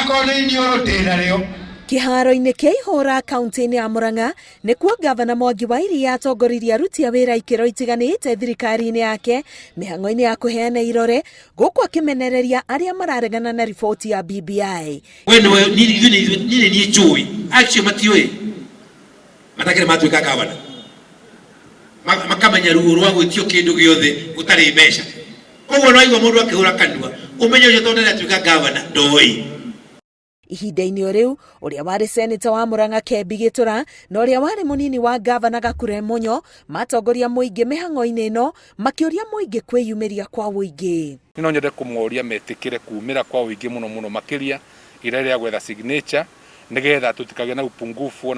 akonini orote reo. Kiharo-inĩ kĩa Ihũra kaunti-inĩ ya Murang'a nĩkuo gavana Mwangi wa Iria atongoririe aruti a wĩra ikĩro itiganĩte thirikari-inĩ yake mĩhang'o-inĩ ya kũheana irore gũkũ akĩmenereria arĩa mararegana na riboti ya BBI. Wewe ni njui acio matiũĩ matakĩrĩ matuĩka gavana makamenya ruo rwa gwĩtio kĩndũ gĩothe gũtarĩ mbeca. Koguo no aigua mũndũ akĩhũra kanua ũmenye ũcio tondũ nĩatuĩka gavana ndoĩ. Ihinda-inĩ rĩu ũrĩa warĩ seneta wa Murang'a Kembi Gĩtũra na ũrĩa warĩ mũnini wa gavana Gakure Mũnyo matongoria mũingĩ mĩhang'o-inĩ ĩno makĩũria mũingĩ kwĩyumĩria kwa ũingĩ. No nyende kũmoria metĩkĩre kumĩra kwa ũingĩ mũno makĩria ira rĩa gwetha signature nĩgetha tũtikagĩe na upungufu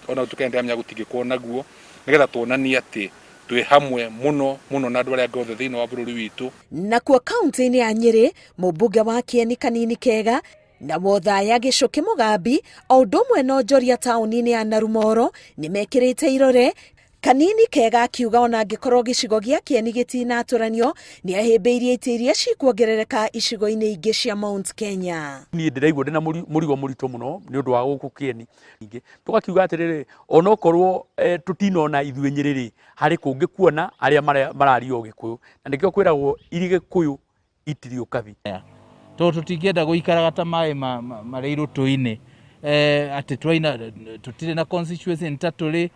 ona tukaendelea gũtigĩkorwo naguo nĩgetha tuonanie atĩ twĩ hamwe mũno na andũ arĩa ngothe thĩinĩ wa bũrũri witũ. Nakuo kaunti-inĩ ya Nyĩrĩ mũmbunge wa Kieni Kanini Kega na Wothaya Gĩcũkĩ Mũgambi o ũndũ ũmwe na Onjoria taũni-inĩ ya Narumoro nĩmekĩrĩte irore. Kanini Kega akiuga ona angĩkorwo gĩcigo gĩa Kieni gĩtinatũranio nĩahĩmbĩirie itĩ iria cikuongerereka icigo-inĩ ingĩ cia Mount Kenya. Niĩ ndĩraigua ndĩna mũrigo mũritũ mũno nĩ ũndũ wa gũkũ Kieni. Ningĩ tũgakiuga atĩrĩrĩ ona okorwo tũtinona ithuĩ Nyĩrĩ harĩ kũngĩ kuona arĩa mararia Ũgĩkũyũ na nĩkĩo kwĩragwo irĩ Gĩkũyũ itirĩ ũkabi. Tondũ tũtingĩenda gũikaraga ta maĩ marĩ irũtũ-inĩ atĩ tũtirĩ na constituency ntatũrĩ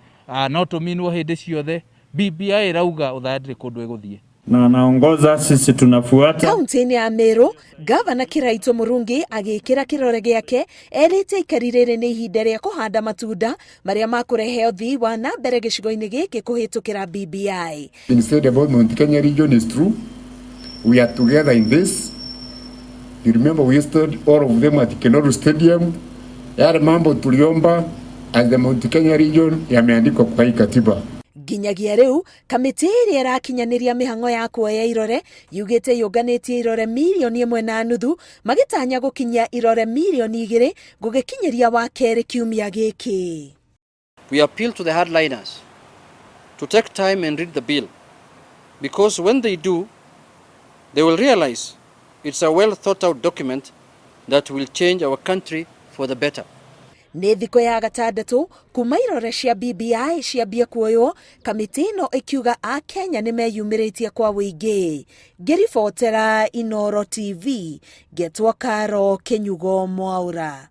no tũminwo hĩndĩ ciothe. BBI irauga ũthaya ndĩrĩ kũndũ ĩgũthiĩ na naongoza sisi tunafuata. Kaunti-inĩ ya Meru gavana Kiraito Murungi agĩkĩra kĩrore gĩake erĩte ikari rĩrĩ nĩ ihinda rĩa kũhanda matunda marĩa makũrehe ũthii wa na mbere gĩcigo-inĩ gĩkĩ kũhĩtũkĩra BBI. Instead about Mount Kenya region is true. We are together in this. You remember we stood all of them at Kenoru Stadium. Yale mambo tuliomba as the Mount Kenya region yameandikwa kwa hii katiba. Nginyagia rĩu kamĩtĩ ĩrĩa ĩrakinyanĩria mĩhang'o ya kuoya irore yugĩte yũnganĩtie irore mirioni 1.5 magĩtanya gũkinyia irore mirioni 2 gũgĩkinyĩria wa kerĩ kiumia gĩkĩ. We appeal to the hardliners to take time and read the bill because when they do they will realize it's a well thought out document that will change our country for the better. Nĩ thikũ ya gatandatũ kuma irore cia BBI ciambie kuoywo kamĩtĩ ĩno ĩkiuga a Kenya nĩ meyumĩrĩtie kwa ũingĩ. Ngĩribotera Inooro TV Getwo Karo Kenyugo Mwaura.